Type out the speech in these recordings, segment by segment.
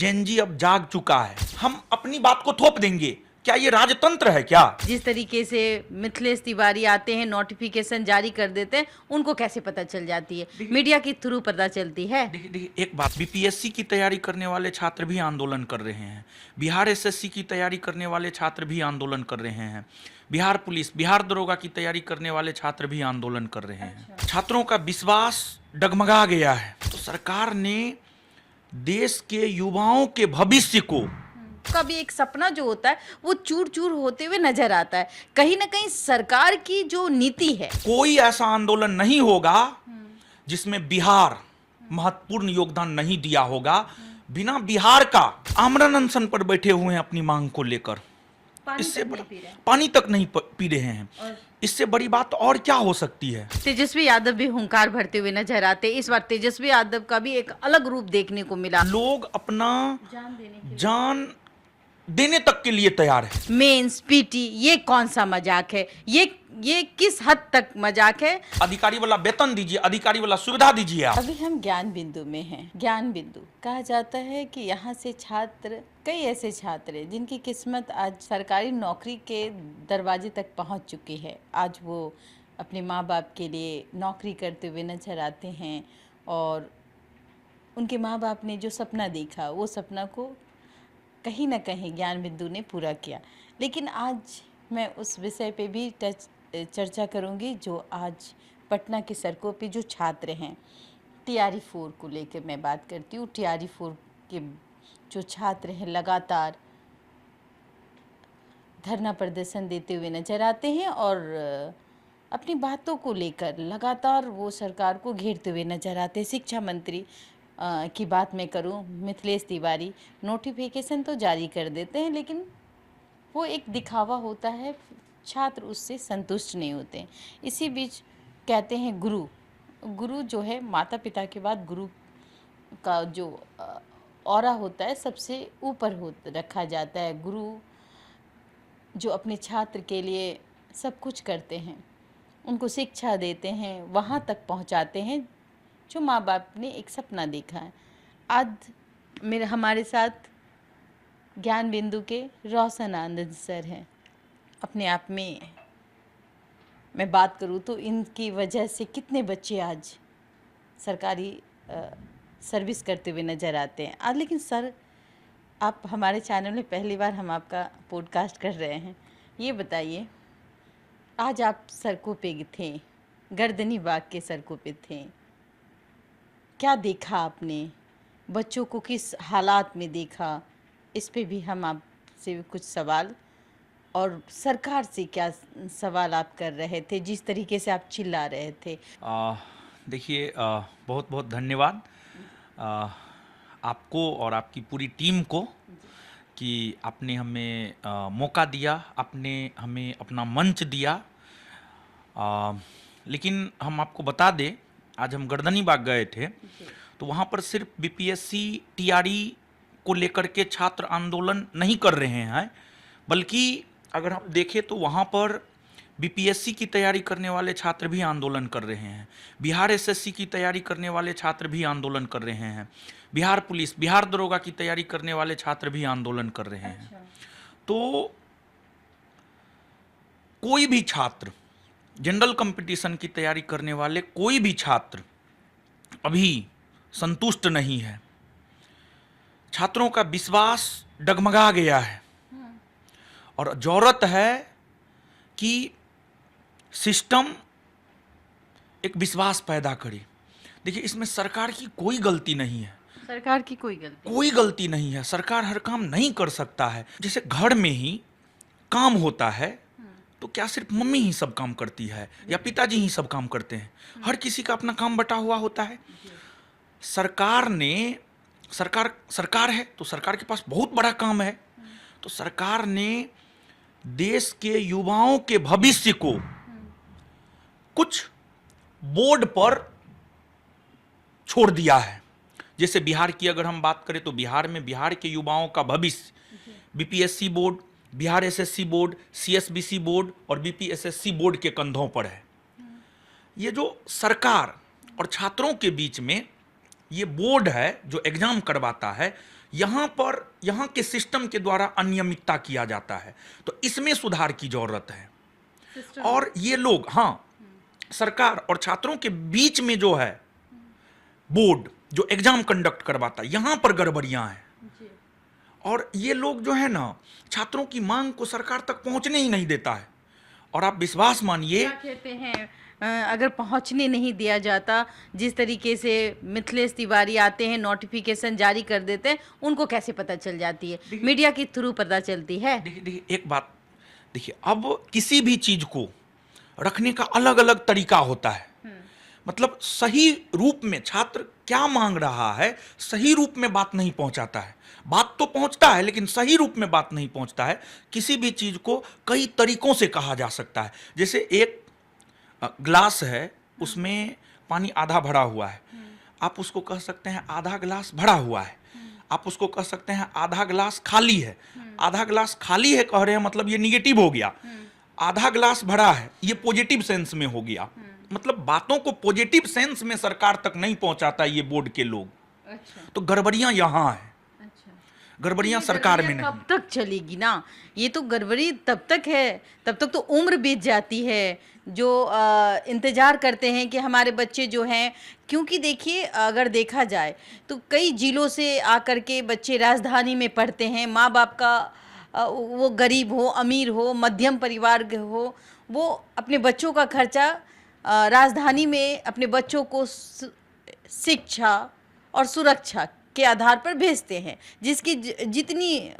Gen Z अब जाग चुका है, हम अपनी बात को थोप देंगे। क्या ये राजतंत्र है क्या? जिस तरीके से मिथिलेश तिवारी आते हैं, नोटिफिकेशन जारी कर देते हैं, उनको कैसे पता चल जाती है? मीडिया के थ्रू पता चलती है। देखिए एक बात, बीपीएससी की तैयारी करने वाले छात्र भी आंदोलन कर रहे हैं, बिहार एसएससी की तैयारी करने वाले छात्र भी आंदोलन कर रहे हैं, बिहार पुलिस, बिहार दरोगा की तैयारी करने वाले छात्र भी आंदोलन कर रहे हैं। छात्रों का विश्वास डगमगा गया है। तो सरकार ने देश के युवाओं के भविष्य को, का भी एक सपना जो होता है वो चूर चूर होते हुए नजर आता है। कहीं ना कहीं सरकार की जो नीति है, कोई ऐसा आंदोलन नहीं होगा जिसमें बिहार महत्वपूर्ण योगदान नहीं दिया होगा। बिना बिहार का आमरण अनशन पर बैठे हुए हैं अपनी मांग को लेकर, इससे बड़ा पानी तक नहीं पी रहे हैं। इससे बड़ी बात और क्या हो सकती है? तेजस्वी यादव भी हुंकार भरते हुए नजर आते। इस बार तेजस्वी यादव का भी एक अलग रूप देखने को मिला। लोग अपना जान देने तक के लिए तैयार है। मेंस पीटी, ये कौन सा मजाक है? ये किस हद तक मजाक है? अधिकारी वाला वेतन दीजिए, अधिकारी वाला सुविधा दीजिए। आप अभी हम ज्ञान बिंदु में हैं। ज्ञान बिंदु कहा जाता है कि यहाँ से छात्र, कई ऐसे छात्र हैं जिनकी किस्मत आज सरकारी नौकरी के दरवाजे तक पहुँच चुकी है। आज वो अपने माँ बाप के लिए नौकरी करते हुए नजर आते हैं और उनके माँ बाप ने जो सपना देखा वो सपना को कहीं ना कहीं ज्ञान बिंदु ने पूरा किया। लेकिन आज मैं उस विषय पे भी चर्चा करूंगी जो आज पटना की सड़कों पे जो छात्र हैं, टीआरई 4 को लेकर मैं बात करती हूँ। टीआरई 4 के जो छात्र हैं लगातार धरना प्रदर्शन देते हुए नजर आते हैं और अपनी बातों को लेकर लगातार वो सरकार को घेरते हुए नजर आते हैं। शिक्षा मंत्री की बात मैं करूं, मिथिलेश तिवारी नोटिफिकेशन तो जारी कर देते हैं लेकिन वो एक दिखावा होता है, छात्र उससे संतुष्ट नहीं होते हैं। इसी बीच कहते हैं गुरु जो है माता पिता के बाद गुरु का जो ऑरा होता है सबसे ऊपर रखा जाता है। गुरु जो अपने छात्र के लिए सब कुछ करते हैं, उनको शिक्षा देते हैं, वहाँ तक पहुँचाते हैं जो माँ बाप ने एक सपना देखा है। आज हमारे साथ ज्ञान बिंदु के रोशन आनंद सर हैं। अपने आप में मैं बात करूँ तो इनकी वजह से कितने बच्चे आज सरकारी सर्विस करते हुए नज़र आते हैं। आज लेकिन सर, आप हमारे चैनल में पहली बार हम आपका पॉडकास्ट कर रहे हैं, ये बताइए, आज आप सड़कों पे थे, गर्दनी बाग के सड़कों पे थे, क्या देखा आपने? बच्चों को किस हालात में देखा? इस पे भी हम आपसे कुछ सवाल, और सरकार से क्या सवाल आप कर रहे थे जिस तरीके से आप चिल्ला रहे थे? देखिए, बहुत बहुत धन्यवाद आपको और आपकी पूरी टीम को कि आपने हमें मौका दिया, आपने हमें अपना मंच दिया। लेकिन हम आपको बता दें, आज हम गर्दनी बाग गए थे तो वहाँ पर सिर्फ बीपीएससी टीआरई को लेकर के छात्र आंदोलन नहीं कर रहे हैं, बल्कि अगर हम देखें तो वहाँ पर बीपीएससी की तैयारी करने वाले छात्र भी आंदोलन कर रहे हैं, बिहार एसएससी की तैयारी करने वाले छात्र भी आंदोलन कर रहे हैं, बिहार पुलिस, बिहार दरोगा की तैयारी करने वाले छात्र भी आंदोलन कर रहे हैं। तो कोई भी छात्र, जनरल कंपटीशन की तैयारी करने वाले कोई भी छात्र अभी संतुष्ट नहीं है। छात्रों का विश्वास डगमगा गया है और जरूरत है कि सिस्टम एक विश्वास पैदा करे। देखिए, इसमें सरकार की कोई गलती नहीं है, सरकार की कोई गलती नहीं है। सरकार हर काम नहीं कर सकता है। जैसे घर में ही काम होता है तो क्या सिर्फ मम्मी ही सब काम करती है या पिताजी ही सब काम करते हैं? हर किसी का अपना काम बटा हुआ होता है। सरकार है तो सरकार के पास बहुत बड़ा काम है। तो सरकार ने देश के युवाओं के भविष्य को कुछ बोर्ड पर छोड़ दिया है। जैसे बिहार की अगर हम बात करें तो बिहार में बिहार के युवाओं का भविष्य BPSC board, Bihar SSC board, CSBC board और बीपीएसएससी बोर्ड के कंधों पर है। ये जो सरकार और छात्रों के बीच में ये बोर्ड है जो एग्जाम करवाता है, यहाँ के सिस्टम के द्वारा अनियमितता किया जाता है। तो इसमें सुधार की जरूरत है। और ये लोग, हाँ, सरकार और छात्रों के बीच में जो है बोर्ड जो एग्जाम कंडक्ट करवाता है, यहां पर गड़बड़ियां हैं। और ये लोग जो है ना, छात्रों की मांग को सरकार तक पहुंचने ही नहीं देता है। और आप विश्वास मानिए, क्या कहते हैं, अगर पहुंचने नहीं दिया जाता, जिस तरीके से मिथिलेश तिवारी आते हैं, नोटिफिकेशन जारी कर देते हैं, उनको कैसे पता चल जाती है? मीडिया के थ्रू पता चलती है। देखिए एक बात, देखिए अब किसी भी चीज को रखने का अलग अलग तरीका होता है। मतलब सही रूप में छात्र क्या मांग रहा है, सही रूप में बात नहीं पहुंचाता है। बात तो पहुंचता है लेकिन सही रूप में बात नहीं पहुंचता है। किसी भी चीज को कई तरीकों से कहा जा सकता है। जैसे एक ग्लास है, उसमें पानी आधा भरा हुआ है, आप उसको कह सकते हैं आधा ग्लास भरा हुआ है। आप उसको कह सकते हैं आधा ग्लास खाली है। आधा ग्लास खाली है कह रहे हैं, मतलब ये निगेटिव हो गया। आधा ग्लास भरा है, ये पॉजिटिव सेंस में हो गया। मतलब बातों को पॉजिटिव सेंस में सरकार तक नहीं पहुंचाता ये बोर्ड के लोग। अच्छा। तो गड़बड़ियां यहां है। गड़बड़ियां सरकार में नहीं। कब तक चलेगी ना? ये तो गड़बड़ी तब तक है, तब तक तो उम्र बीत जाती है। जो इंतजार करते हैं कि हमारे बच्चे जो हैं, क्योंकि देखिए अगर देखा जाए तो कई जिलों से आकर के बच्चे राजधानी में पढ़ते हैं। माँ बाप का वो गरीब हो, अमीर हो, मध्यम परिवार के हो, वो अपने बच्चों का खर्चा राजधानी में अपने बच्चों को शिक्षा और सुरक्षा के आधार पर भेजते हैं। जिसकी जितनी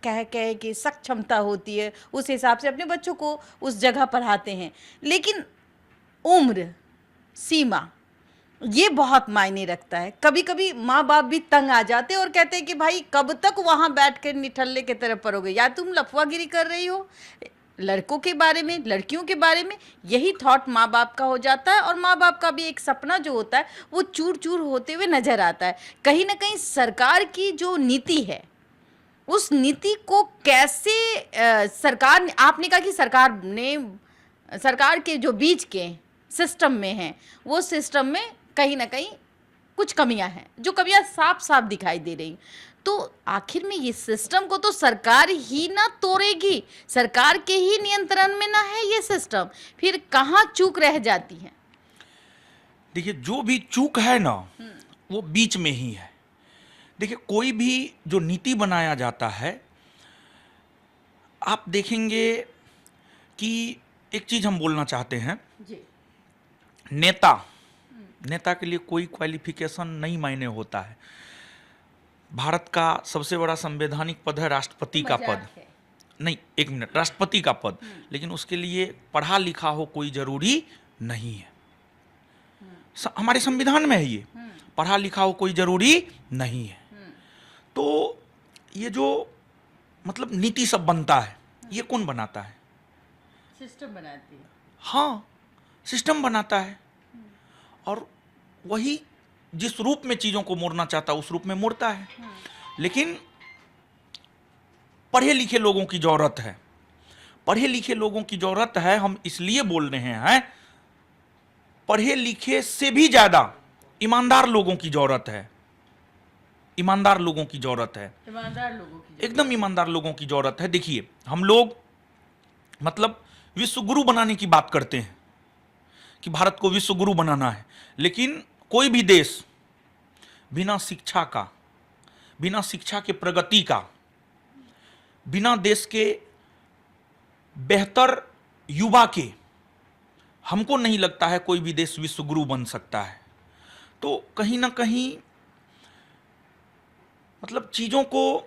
कह के सक्षमता होती है, उस हिसाब से अपने बच्चों को उस जगह पढ़ाते हैं। लेकिन उम्र सीमा ये बहुत मायने रखता है। कभी कभी माँ बाप भी तंग आ जाते हैं और कहते हैं कि भाई कब तक वहाँ बैठ कर निठल्ले की तरफ पढ़ोगे, या तुम लफवागिरी कर रही हो। लड़कों के बारे में, लड़कियों के बारे में यही थॉट माँ बाप का हो जाता है। और माँ बाप का भी एक सपना जो होता है वो चूर चूर होते हुए नजर आता है। कहीं ना कहीं सरकार की जो नीति है, उस नीति को कैसे सरकार ने, आपने कहा कि सरकार के जो बीच के सिस्टम में है, वो सिस्टम में कहीं ना कहीं कुछ कमियां हैं, जो कमियां साफ साफ दिखाई दे रही। तो आखिर में ये सिस्टम को तो सरकार ही ना तोड़ेगी, सरकार के ही नियंत्रण में ना है ये सिस्टम, फिर कहाँ चूक रह जाती है? देखिए जो भी चूक है ना, वो बीच में ही है। देखिए कोई भी जो नीति बनाया जाता है, आप देखेंगे कि एक चीज हम बोलना चाहते हैं जी। नेता के लिए कोई क्वालिफिकेशन नहीं मायने होता है। भारत का सबसे बड़ा संवैधानिक पद है राष्ट्रपति का पद। नहीं, एक मिनट, राष्ट्रपति का पद। लेकिन उसके लिए पढ़ा लिखा हो कोई जरूरी नहीं है। हमारे संविधान में है ये, पढ़ा लिखा हो कोई जरूरी नहीं है। तो ये जो मतलब नीति सब बनता है, ये कौन बनाता है? सिस्टम बनाती है। हाँ, सिस्टम बनाता है। और वही जिस रूप में चीजों को मोड़ना चाहता है उस रूप में मोड़ता है। लेकिन पढ़े लिखे लोगों की जरूरत है। पढ़े लिखे लोगों की जरूरत है, हम इसलिए बोल रहे हैं। पढ़े लिखे से भी ज्यादा ईमानदार लोगों की जरूरत है। ईमानदार लोगों की जरूरत है। ईमानदार लोगों की, एकदम ईमानदार लोगों की जरूरत है। देखिए हम लोग मतलब विश्व गुरु बनाने की बात करते हैं कि भारत को विश्व गुरु बनाना है। लेकिन कोई भी देश बिना शिक्षा का, बिना शिक्षा के प्रगति का, बिना देश के बेहतर युवा के, हमको नहीं लगता है कोई भी देश विश्व गुरु बन सकता है। तो कहीं ना कहीं मतलब चीजों को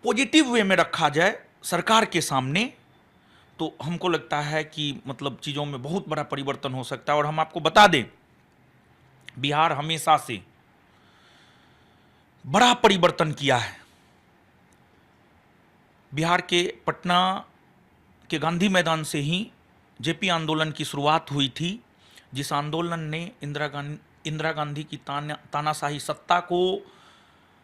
पॉजिटिव वे में रखा जाए सरकार के सामने, तो हमको लगता है कि मतलब चीजों में बहुत बड़ा परिवर्तन हो सकता है। और हम आपको बता दें, बिहार हमेशा से बड़ा परिवर्तन किया है। बिहार के पटना के गांधी मैदान से ही जेपी आंदोलन की शुरुआत हुई थी, जिस आंदोलन ने इंदिरा गांधी की तानाशाही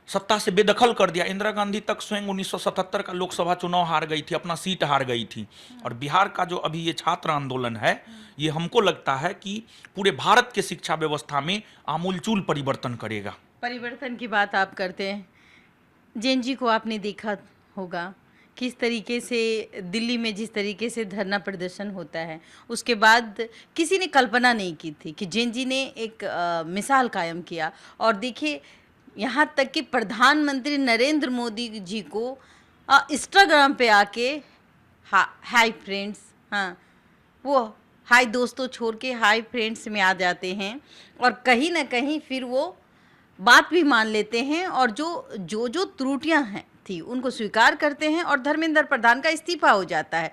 सत्ता से बेदखल कर दिया। इंदिरा गांधी तक स्वयं 1977 का लोकसभा चुनाव हार गई थी, अपना सीट हार गई थी। और बिहार का जो अभी ये छात्र आंदोलन है, ये हमको लगता है कि पूरे भारत के शिक्षा व्यवस्था में आमूलचूल परिवर्तन करेगा। परिवर्तन की बात आप करते हैं, जैन जी को आपने देखा होगा किस तरीके से दिल्ली में जिस तरीके से धरना प्रदर्शन होता है, उसके बाद किसी ने कल्पना नहीं की थी कि जैन जी ने एक मिसाल कायम किया। और देखिए यहाँ तक कि प्रधानमंत्री नरेंद्र मोदी जी को इंस्टाग्राम पे आके हाय फ्रेंड्स, हाँ वो हाय दोस्तों छोड़ के हाय फ्रेंड्स में आ जाते हैं और कहीं ना कहीं फिर वो बात भी मान लेते हैं और जो त्रुटियां हैं थी उनको स्वीकार करते हैं और धर्मेंद्र प्रधान का इस्तीफा हो जाता है।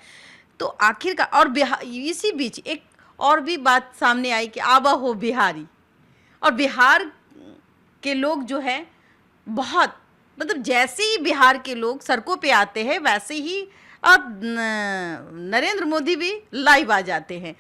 तो आखिरकार और बिहार, इसी बीच एक और भी बात सामने आई कि आबा हो बिहारी, और बिहार के लोग जो है बहुत, मतलब जैसे ही बिहार के लोग सड़कों पे आते हैं वैसे ही अब नरेंद्र मोदी भी लाइव आ जाते हैं।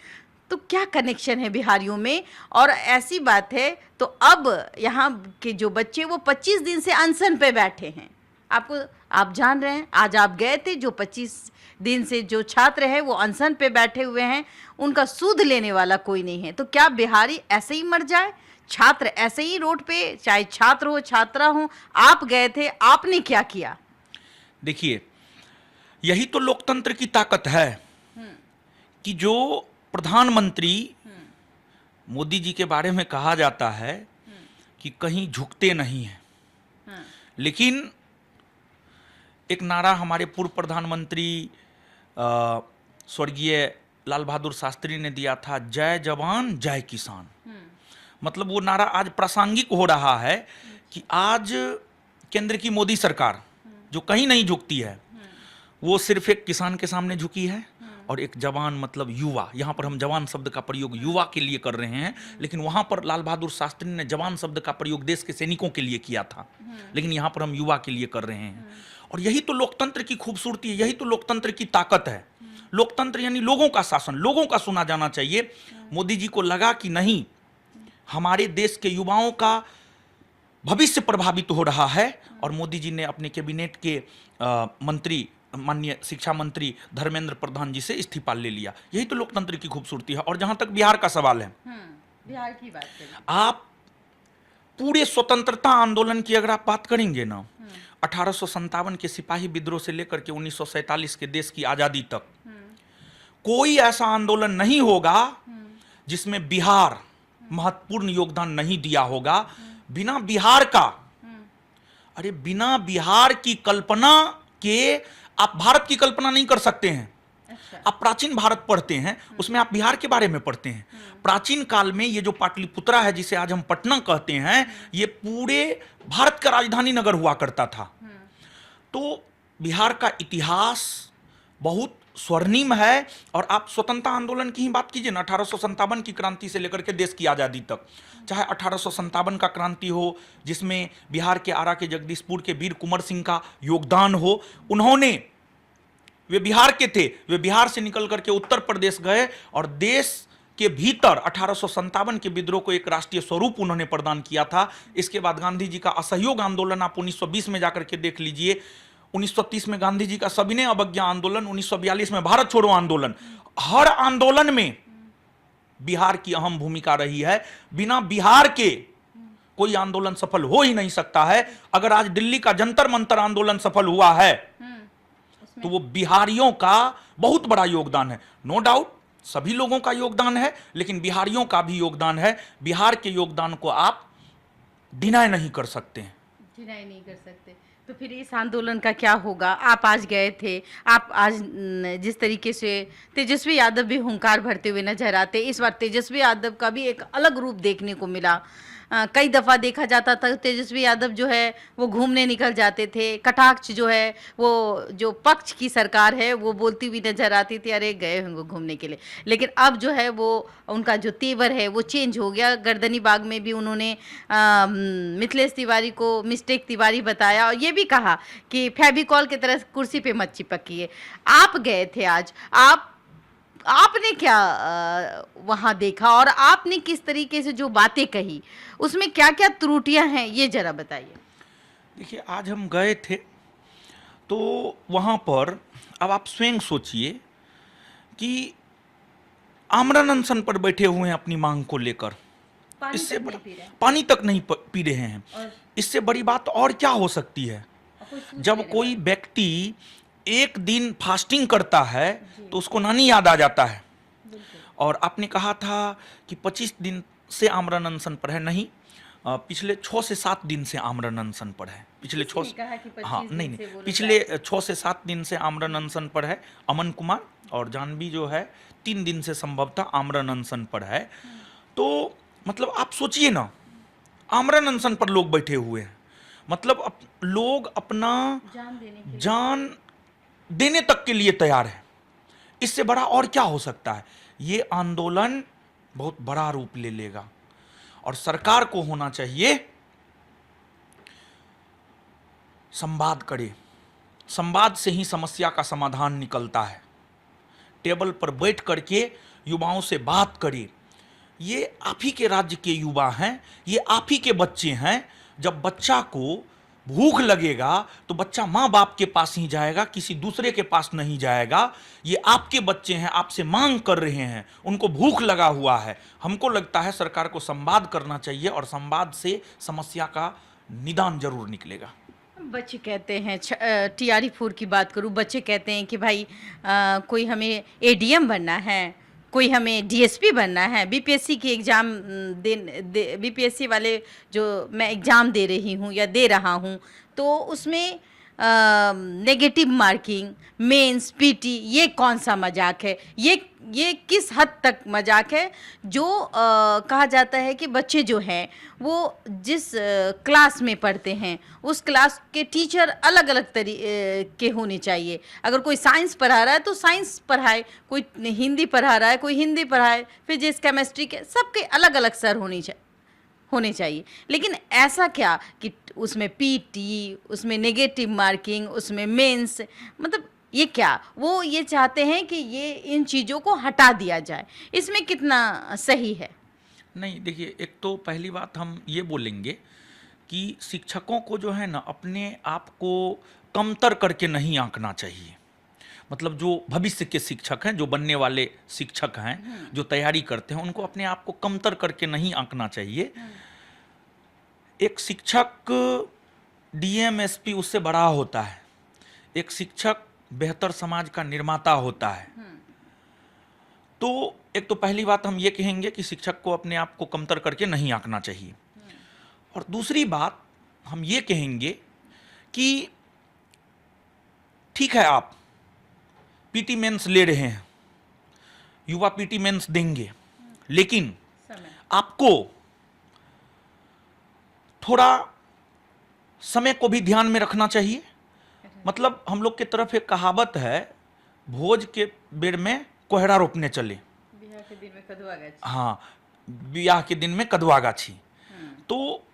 तो क्या कनेक्शन है बिहारियों में। और ऐसी बात है तो अब यहाँ के जो बच्चे वो 25 दिन से अनशन पे बैठे हैं। आप जान रहे हैं, आज आप गए थे, जो 25 दिन से जो छात्र है वो अनशन पे बैठे हुए हैं, उनका सूद लेने वाला कोई नहीं है। तो क्या बिहारी ऐसे ही मर जाए, छात्र ऐसे ही रोड पे, चाहे छात्र हो छात्रा हो। आप गए थे, आपने क्या किया? देखिए, यही तो लोकतंत्र की ताकत है कि जो प्रधानमंत्री मोदी जी के बारे में कहा जाता है कि कहीं झुकते नहीं हैं, लेकिन एक नारा हमारे पूर्व प्रधानमंत्री स्वर्गीय लाल बहादुर शास्त्री ने दिया था, जय जवान जय किसान। मतलब वो नारा आज प्रासंगिक हो रहा है कि आज केंद्र की मोदी सरकार जो कहीं नहीं झुकती है, वो सिर्फ एक किसान के सामने झुकी है और एक जवान मतलब युवा। यहाँ पर हम जवान शब्द का प्रयोग युवा के लिए कर रहे हैं, लेकिन वहाँ पर लाल बहादुर शास्त्री ने जवान शब्द का प्रयोग देश के सैनिकों के लिए किया था, लेकिन यहाँ पर हम युवा के लिए कर रहे हैं। और यही तो लोकतंत्र की खूबसूरती है, यही तो लोकतंत्र की ताकत है। लोकतंत्र यानी लोगों का शासन, लोगों का सुना जाना चाहिए। मोदी जी को लगा कि नहीं, हमारे देश के युवाओं का भविष्य प्रभावित हो रहा है, और मोदी जी ने अपने कैबिनेट के मंत्री माननीय शिक्षा मंत्री धर्मेंद्र प्रधान जी से इस्तीफा ले लिया। यही तो लोकतंत्र की खूबसूरती है। और जहां तक बिहार का सवाल है, बिहार की बात करें, आप पूरे स्वतंत्रता आंदोलन की अगर आप बात करेंगे ना, 1857 के सिपाही विद्रोह से लेकर के 1947 के देश की आजादी तक कोई ऐसा आंदोलन नहीं होगा जिसमें बिहार महत्वपूर्ण योगदान नहीं दिया होगा। बिना बिहार का, अरे बिना बिहार की कल्पना के आप भारत की कल्पना नहीं कर सकते हैं। अच्छा। आप प्राचीन भारत पढ़ते हैं, उसमें आप बिहार के बारे में पढ़ते हैं। प्राचीन काल में ये जो पाटलिपुत्रा है, जिसे आज हम पटना कहते हैं, ये पूरे भारत का राजधानी नगर हुआ करता था। तो बिहार का इतिहास बहुत स्वर्णिम है। और आप स्वतंत्रता आंदोलन की ही बात कीजिए ना, 1857 की क्रांति से लेकर के देश की आज़ादी तक, चाहे 1857 का क्रांति हो जिसमें बिहार के आरा के जगदीशपुर के वीर कुंवर सिंह का योगदान हो, उन्होंने, वे बिहार के थे, वे बिहार से निकल करके उत्तर प्रदेश गए और देश के भीतर 1857 के विद्रोह को एक राष्ट्रीय स्वरूप उन्होंने प्रदान किया था। इसके बाद गांधी जी का असहयोग आंदोलन आप 1920 में जाकर के देख लीजिए, 1930 में गांधी जी का सविनय अवज्ञा आंदोलन, 1942 में भारत छोड़ो आंदोलन। हर आंदोलन में बिहार की अहम भूमिका रही है। बिना बिहार के कोई आंदोलन सफल हो ही नहीं सकता है। अगर आज दिल्ली का जंतर मंतर आंदोलन सफल हुआ है तो वो बिहारियों का बहुत बड़ा योगदान है। नो डाउट सभी लोगों का योगदान है, लेकिन बिहारियों का भी योगदान है। बिहार के योगदान को आप डिनाई नहीं कर सकते हैं, डिनाई नहीं कर सकते। तो फिर इस आंदोलन का क्या होगा? आप आज गए थे, आप आज जिस तरीके से तेजस्वी यादव भी हुंकार भरते हुए नजर आते, इस बार तेजस्वी यादव का भी एक अलग रूप देखने को मिला। कई दफ़ा देखा जाता था तेजस्वी यादव जो है वो घूमने निकल जाते थे, कटाक्ष जो है वो जो पक्ष की सरकार है वो बोलती हुई नजर आती थी, अरे गए होंगे घूमने के लिए। लेकिन अब जो है वो उनका जो तेवर है वो चेंज हो गया। गर्दनी बाग में भी उन्होंने मिथिलेश तिवारी को मिस्टेक तिवारी बताया और ये भी कहा कि फेविकॉल की तरह कुर्सी पे मत चिपकिए। आप गए थे आज, आपने क्या वहाँ देखा और आपने किस तरीके से जो बातें कही उसमें क्या क्या त्रुटियां हैं, ये जरा बताइए। देखिए, आज हम गए थे तो वहाँ पर, अब आप स्वयं सोचिए कि आमरण अनशन पर बैठे हुए हैं अपनी मांग को लेकर, इससे पानी तक नहीं पी रहे हैं। इससे बड़ी बात और क्या हो सकती है? जब कोई व्यक्ति एक दिन फास्टिंग करता है तो उसको नानी याद आ जाता है। और आपने कहा था कि 25 दिन से आमरण अनशन पर है, नहीं, पिछले 6 से 7 दिन से आमरण अनशन पर है। पिछले 6 हाँ नहीं नहीं पिछले 6 से 7 दिन से आमरण अनशन पर है अमन कुमार, और जानवी जो है 3 दिन से संभवतः आमरण अनशन पर है। तो मतलब आप सोचिए ना, आमरण अनशन पर लोग बैठे हुए हैं, मतलब लोग अपना जान देने तक के लिए तैयार है। इससे बड़ा और क्या हो सकता है? ये आंदोलन बहुत बड़ा रूप ले लेगा और सरकार को होना चाहिए संवाद करे। संवाद से ही समस्या का समाधान निकलता है। टेबल पर बैठ करके युवाओं से बात करे। ये आप ही के राज्य के युवा हैं, ये आप ही के बच्चे हैं। जब बच्चा को भूख लगेगा तो बच्चा माँ बाप के पास ही जाएगा, किसी दूसरे के पास नहीं जाएगा। ये आपके बच्चे हैं, आपसे मांग कर रहे हैं, उनको भूख लगा हुआ है। हमको लगता है सरकार को संवाद करना चाहिए और संवाद से समस्या का निदान जरूर निकलेगा। बच्चे कहते हैं, टीआरई 4 की बात करूं, बच्चे कहते हैं कि भाई कोई हमें एडीएम बनना है, कोई हमें डीएसपी बनना है। बीपीएससी की एग्ज़ाम बीपीएससी वाले जो मैं एग्ज़ाम दे रही हूँ या दे रहा हूँ, तो उसमें नेगेटिव मार्किंग, मेंस, पीटी, ये कौन सा मजाक है? ये किस हद तक मजाक है? जो कहा जाता है कि बच्चे जो हैं वो जिस क्लास में पढ़ते हैं उस क्लास के टीचर अलग अलग के होने चाहिए। अगर कोई साइंस पढ़ा रहा है तो साइंस पढ़ाए, कोई हिंदी पढ़ा रहा है कोई हिंदी पढ़ाए, फिजिक्स, केमिस्ट्री के सबके अलग अलग सर होने चाहिए। लेकिन ऐसा क्या कि उसमें पीटी, उसमें नेगेटिव मार्किंग, उसमें मेंस, मतलब ये क्या? वो ये चाहते हैं कि ये इन चीज़ों को हटा दिया जाए। इसमें कितना सही है? नहीं, देखिए, एक तो पहली बात हम ये बोलेंगे कि शिक्षकों को जो है ना अपने आप को कमतर करके नहीं आंकना चाहिए। मतलब जो भविष्य के शिक्षक हैं, जो बनने वाले शिक्षक हैं, जो तैयारी करते हैं, उनको अपने आप को कमतर करके नहीं आंकना चाहिए। एक शिक्षक डीएम एसपी उससे बड़ा होता है। एक शिक्षक बेहतर समाज का निर्माता होता है। तो एक तो पहली बात हम ये कहेंगे कि शिक्षक को अपने आप को कमतर करके नहीं आंकना चाहिए। और दूसरी बात हम ये कहेंगे कि ठीक है, आप पीटी मेंस ले रहे हैं, युवा पीटी मेंस देंगे, लेकिन आपको थोड़ा समय को भी ध्यान में रखना चाहिए। मतलब हम लोग की तरफ एक कहावत है, भोज के बेर में कोहरा रोपने चले, बियाह के दिन में कदुआ गाछी। हाँ, बियाह के दिन में कदुआ गाछी। तो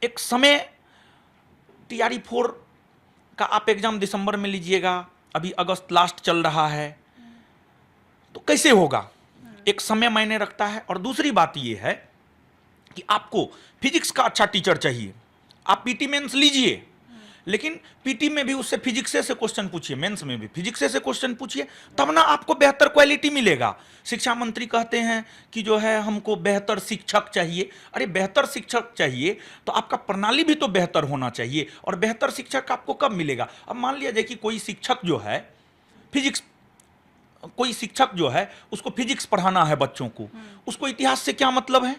एक समय टीआरई 4 का आप एग्जाम दिसंबर में लीजिएगा, अभी अगस्त लास्ट चल रहा है, तो कैसे होगा? एक समय मायने रखता है। और दूसरी बात यह है कि आपको फिजिक्स का अच्छा टीचर चाहिए, आप पीटी मेंस लीजिए, लेकिन पीटी में भी उससे फिजिक्स से क्वेश्चन पूछिए, मेंस में भी फिजिक्स से क्वेश्चन पूछिए, तब ना आपको बेहतर क्वालिटी मिलेगा। शिक्षा मंत्री कहते हैं कि जो है हमको बेहतर शिक्षक चाहिए। अरे बेहतर शिक्षक चाहिए तो आपका प्रणाली भी तो बेहतर होना चाहिए। और बेहतर शिक्षक आपको कब मिलेगा? अब मान लिया जाए कि कोई शिक्षक जो है फिजिक्स, कोई शिक्षक जो है उसको फिजिक्स पढ़ाना है बच्चों को, उसको इतिहास से क्या मतलब है,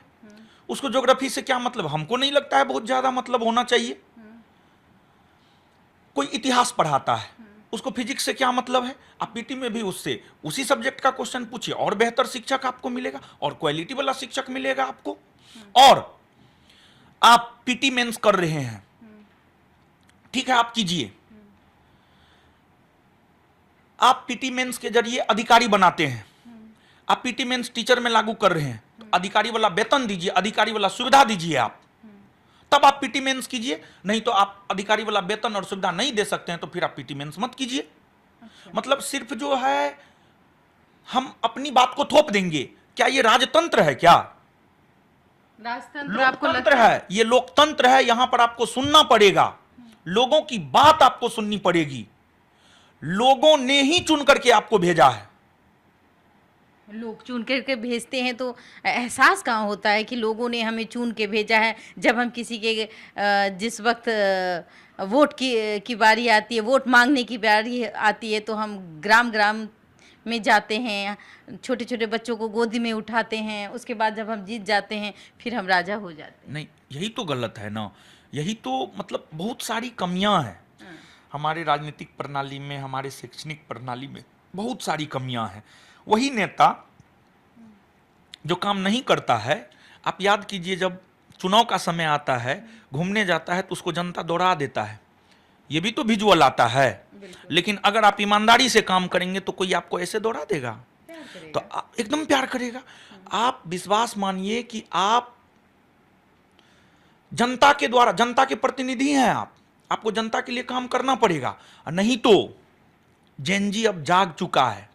उसको ज्योग्राफी से क्या मतलब? हमको नहीं लगता है बहुत ज्यादा मतलब होना चाहिए। कोई इतिहास पढ़ाता है, उसको फिजिक्स से क्या मतलब है? आप पीटी में भी उससे उसी सब्जेक्ट का क्वेश्चन पूछिए, और बेहतर शिक्षक आपको मिलेगा और क्वालिटी वाला शिक्षक मिलेगा आपको। और आप पीटी मेंस कर रहे हैं, ठीक है, आप कीजिए। आप पीटी मेंस के जरिए अधिकारी बनाते हैं, आप पीटी मेंस टीचर में लागू कर रहे हैं, तो अधिकारी वाला वेतन दीजिए, अधिकारी वाला सुविधा दीजिए आप, तब आप पीटी मेंस कीजिए। नहीं तो आप अधिकारी वाला वेतन और सुविधा नहीं दे सकते हैं तो फिर आप पीटी मेंस मत कीजिए। मतलब सिर्फ जो है हम अपनी बात को थोप देंगे। क्या ये राजतंत्र है? क्या राजतंत्र आपको लोकतंत्र है? ये लोकतंत्र है। यहां पर आपको सुनना पड़ेगा, लोगों की बात आपको सुननी पड़ेगी। लोगों ने ही चुन करके आपको भेजा है। लोग चुन करके भेजते हैं तो एहसास कहाँ होता है कि लोगों ने हमें चुन के भेजा है। जब हम किसी के जिस वक्त वोट की बारी आती है, वोट मांगने की बारी आती है, तो हम ग्राम ग्राम में जाते हैं, छोटे छोटे बच्चों को गोदी में उठाते हैं, उसके बाद जब हम जीत जाते हैं फिर हम राजा हो जाते हैं। नहीं, यही तो गलत है ना। यही तो मतलब बहुत सारी कमियां हैं हमारे राजनीतिक प्रणाली में, हमारे शैक्षणिक प्रणाली में बहुत सारी कमियां हैं। वही नेता जो काम नहीं करता है, आप याद कीजिए जब चुनाव का समय आता है, घूमने जाता है तो उसको जनता दौड़ा देता है, ये भी तो विजुअल आता है। लेकिन अगर आप ईमानदारी से काम करेंगे तो कोई आपको ऐसे दौड़ा देगा? तो एकदम प्यार करेगा। आप विश्वास मानिए कि आप जनता के द्वारा, जनता के प्रतिनिधि हैं आप, आपको जनता के लिए काम करना पड़ेगा। नहीं तो जेन जी अब जाग चुका है।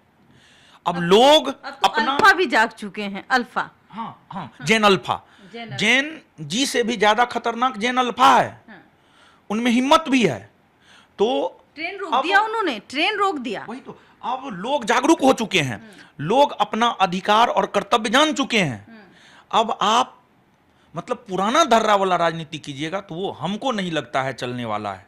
अब लोग अब तो अपना अल्फा भी जाग चुके हैं, अल्फा। हाँ, जेन अल्फा, जेन जी से भी ज्यादा खतरनाक जेन अल्फा है। उनमें हिम्मत भी है। तो ट्रेन रोक दिया उन्होंने, ट्रेन रोक दिया। वही तो, अब लोग जागरूक हो चुके हैं, लोग अपना अधिकार और कर्तव्य जान चुके हैं। अब आप मतलब पुराना धर्रा वाला राजनीति कीजिएगा तो वो हमको नहीं लगता है चलने वाला है।